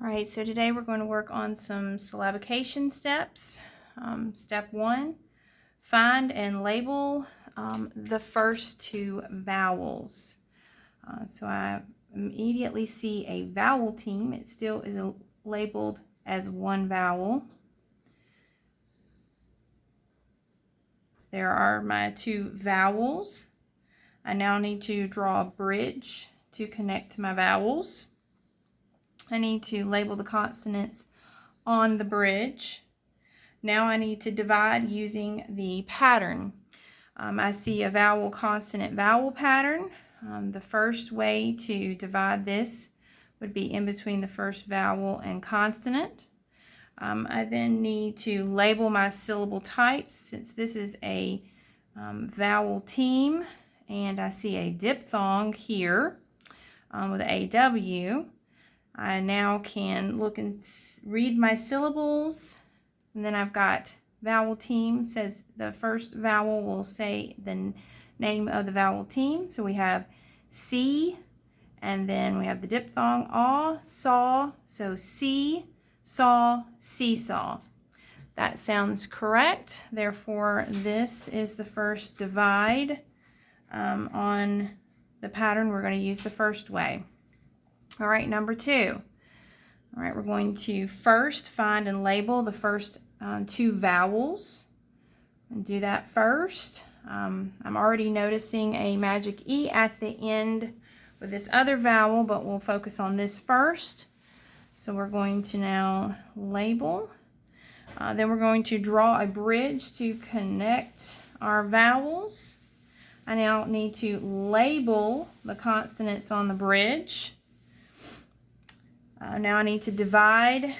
All right, so today we're going to work on some syllabication steps. Step 1, find and label the first two vowels. So I immediately see a vowel team. It still is labeled as one vowel. So there are my two vowels. I now need to draw a bridge to connect to my vowels. I need to label the consonants on the bridge. Now I need to divide using the pattern. I see a vowel, consonant, vowel pattern. The first way to divide this would be in between the first vowel and consonant. I then need to label my syllable types since this is a vowel team, and I see a diphthong here with AW. I now can look and read my syllables, and then I've got vowel team. Says the first vowel will say the name of the vowel team. So we have C, and then we have the diphthong aw, saw. So see, saw, seesaw. That sounds correct. Therefore, this is the first divide on the pattern. We're going to use the first way. All right, number 2. All right, we're going to first find and label the first two vowels. And do that first. I'm already noticing a magic E at the end with this other vowel, but we'll focus on this first. So we're going to now label. Then we're going to draw a bridge to connect our vowels. I now need to label the consonants on the bridge. Now I need to divide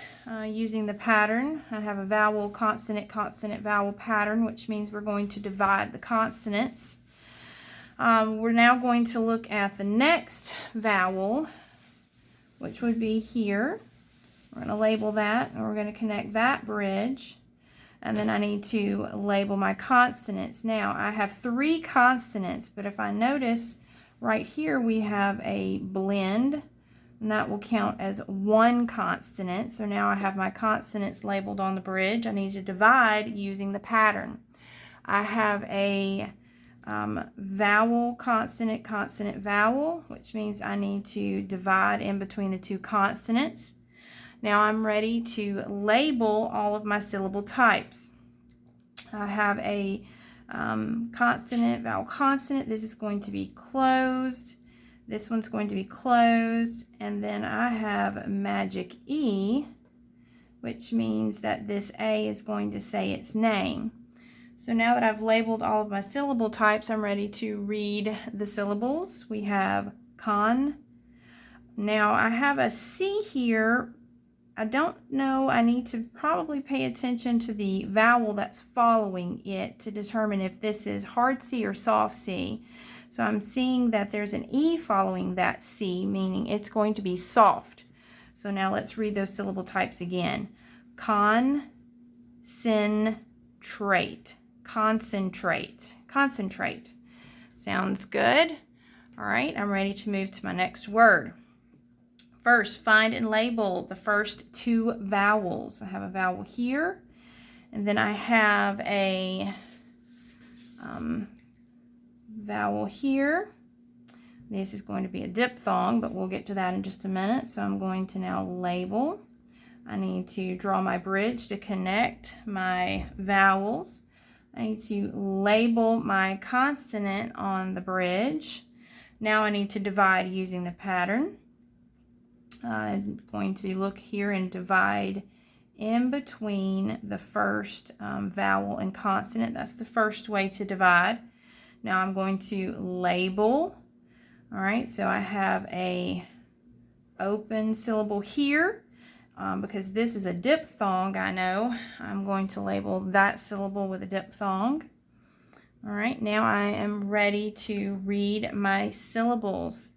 using the pattern. I have a vowel, consonant, consonant, vowel pattern, which means we're going to divide the consonants. We're now going to look at the next vowel, which would be here. We're going to label that, and we're going to connect that bridge. And then I need to label my consonants. Now, I have 3 consonants, but if I notice right here, we have a blend, and that will count as 1 consonant. So now I have my consonants labeled on the bridge. I need to divide using the pattern. I have a vowel, consonant, consonant, vowel, which means I need to divide in between the 2 consonants. Now I'm ready to label all of my syllable types. I have a consonant, vowel, consonant. This is going to be closed. This one's going to be closed. And then I have magic E, which means that this A is going to say its name. So now that I've labeled all of my syllable types, I'm ready to read the syllables. We have con. Now I have a C here. I don't know, I need to probably pay attention to the vowel that's following it to determine if this is hard C or soft C. So I'm seeing that there's an E following that C, meaning it's going to be soft. So now let's read those syllable types again. Concentrate, concentrate, concentrate. Sounds good. All right, I'm ready to move to my next word. First, find and label the first 2 vowels. I have a vowel here, and then I have a vowel here. This is going to be a diphthong, but we'll get to that in just a minute. So I'm going to now label. I need to draw my bridge to connect my vowels. I need to label my consonant on the bridge. Now I need to divide using the pattern. I'm going to look here and divide in between the first vowel and consonant. That's the first way to divide. Now I'm going to label. All right, so I have a open syllable here. Because this is a diphthong, I know, I'm going to label that syllable with a diphthong. All right, now I am ready to read my syllables.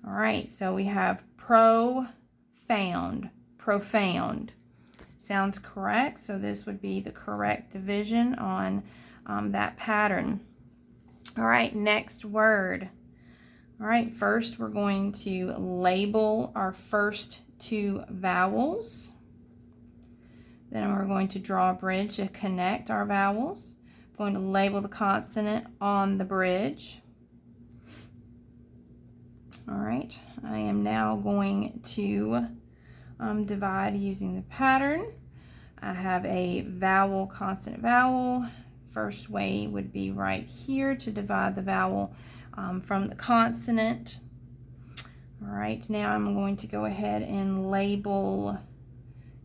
All right, so we have profound, profound. Sounds correct, so this would be the correct division on that pattern. All right, next word. All right, first we're going to label our first two vowels. Then we're going to draw a bridge to connect our vowels. I'm going to label the consonant on the bridge. All right, I am now going to divide using the pattern. I have a vowel, consonant, vowel. First way would be right here to divide the vowel from the consonant. All right, now I'm going to go ahead and label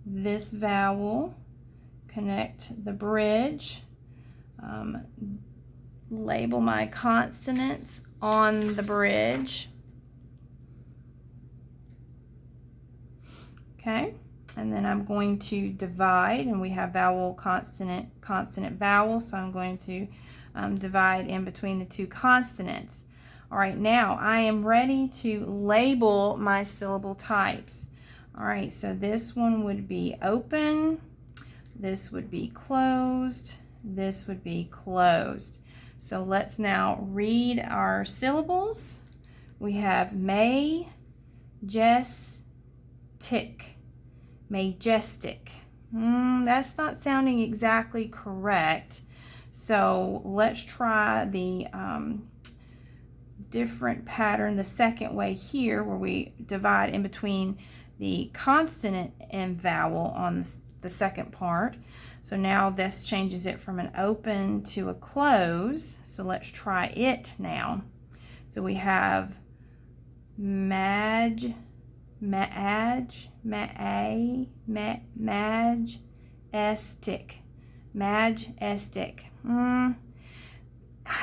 this vowel, connect the bridge, label my consonants on the bridge. Okay, and then I'm going to divide, and we have vowel, consonant, consonant, vowel, so I'm going to divide in between the two consonants. All right, now I am ready to label my syllable types. All right, so this one would be open, this would be closed, this would be closed. So let's now read our syllables. We have may, jess, tick. Majestic. That's not sounding exactly correct. So let's try the different pattern the second way here, where we divide in between the consonant and vowel on the second part. So now this changes it from an open to a close. So let's try it now. So we have majestic.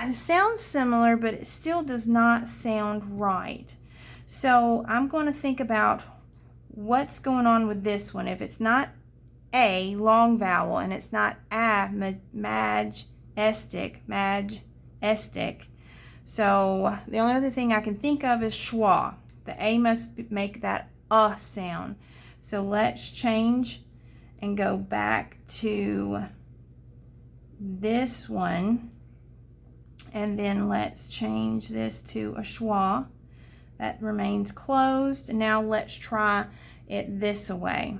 It sounds similar, but it still does not sound right. So I'm going to think about what's going on with this one. If it's not a long vowel and it's not a, majestic. So the only other thing I can think of is schwa. The A must make that sound. So let's change and go back to this one. And then let's change this to a schwa. That remains closed. And now let's try it this way.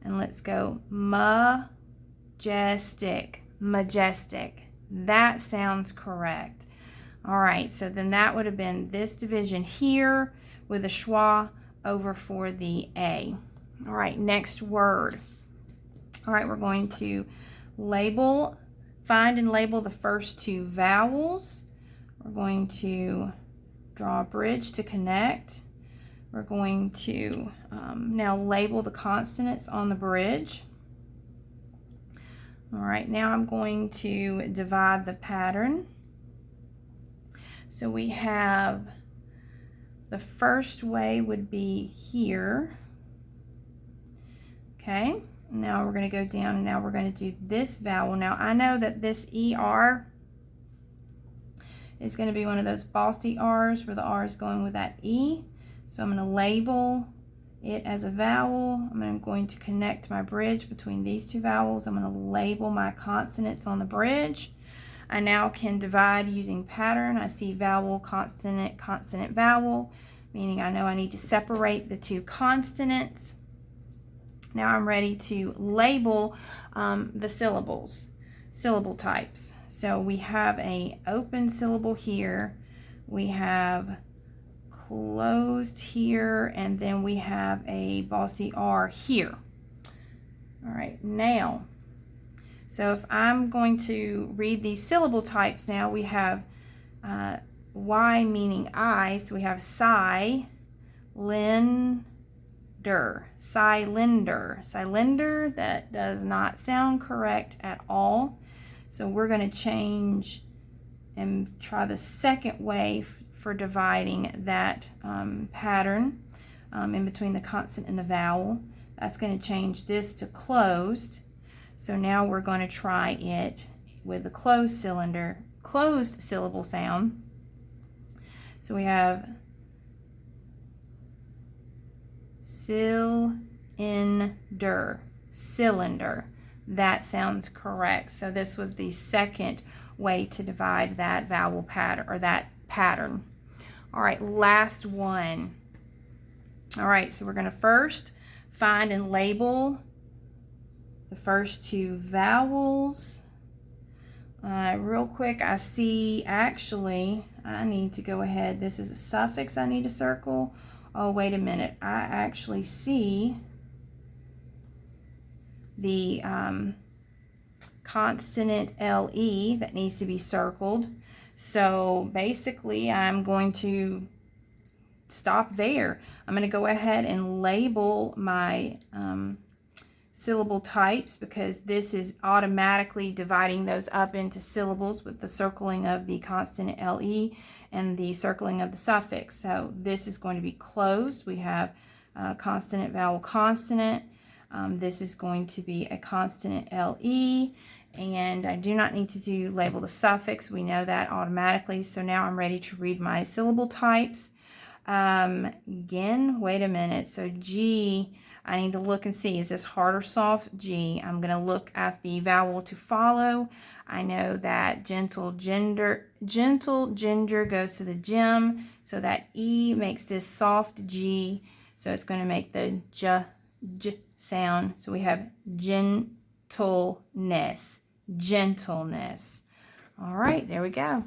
And let's go majestic. Majestic. That sounds correct. All right, so then that would have been this division here with a schwa over for the A. All right, next word. All right, we're going to find and label the first two vowels. We're going to draw a bridge to connect. We're going to now label the consonants on the bridge. All right, now I'm going to divide the pattern. So we have the first way would be here. Okay, now we're going to go down and now we're going to do this vowel. Now I know that this ER is going to be one of those bossy R's where the R is going with that E. So I'm going to label it as a vowel. I'm going to connect my bridge between these two vowels. I'm going to label my consonants on the bridge. I now can divide using pattern. I see vowel, consonant, consonant, vowel, meaning I know I need to separate the two consonants. Now I'm ready to label the syllables, syllable types. So we have an open syllable here, we have closed here, and then we have a bossy R here. All right, now, so if I'm going to read these syllable types now, we have Y meaning I, so we have cylinder, cylinder, that does not sound correct at all. So we're going to change and try the second way for dividing that pattern in between the consonant and the vowel. That's going to change this to closed. So now we're going to try it with the closed syllable sound. So we have cylinder, cylinder. That sounds correct. So this was the second way to divide that vowel pattern, or that pattern. All right, last one. All right, so we're going to first find and label the first two vowels. Real quick, I see, actually, I need to go ahead. This is a suffix I need to circle. Oh, wait a minute. I actually see the consonant LE that needs to be circled. So basically, I'm going to stop there. I'm going to go ahead and label my syllable types, because this is automatically dividing those up into syllables with the circling of the consonant LE and the circling of the suffix. So this is going to be closed. We have consonant, vowel, consonant. This is going to be a consonant LE, and I do not need to label the suffix. We know that automatically. So now I'm ready to read my syllable types. Again, wait a minute. So G, I need to look and see, is this hard or soft? G. I'm going to look at the vowel to follow. I know that gentle ginger goes to the gem, so that E makes this soft G, so it's going to make the j sound. So we have gentleness. All right, there we go.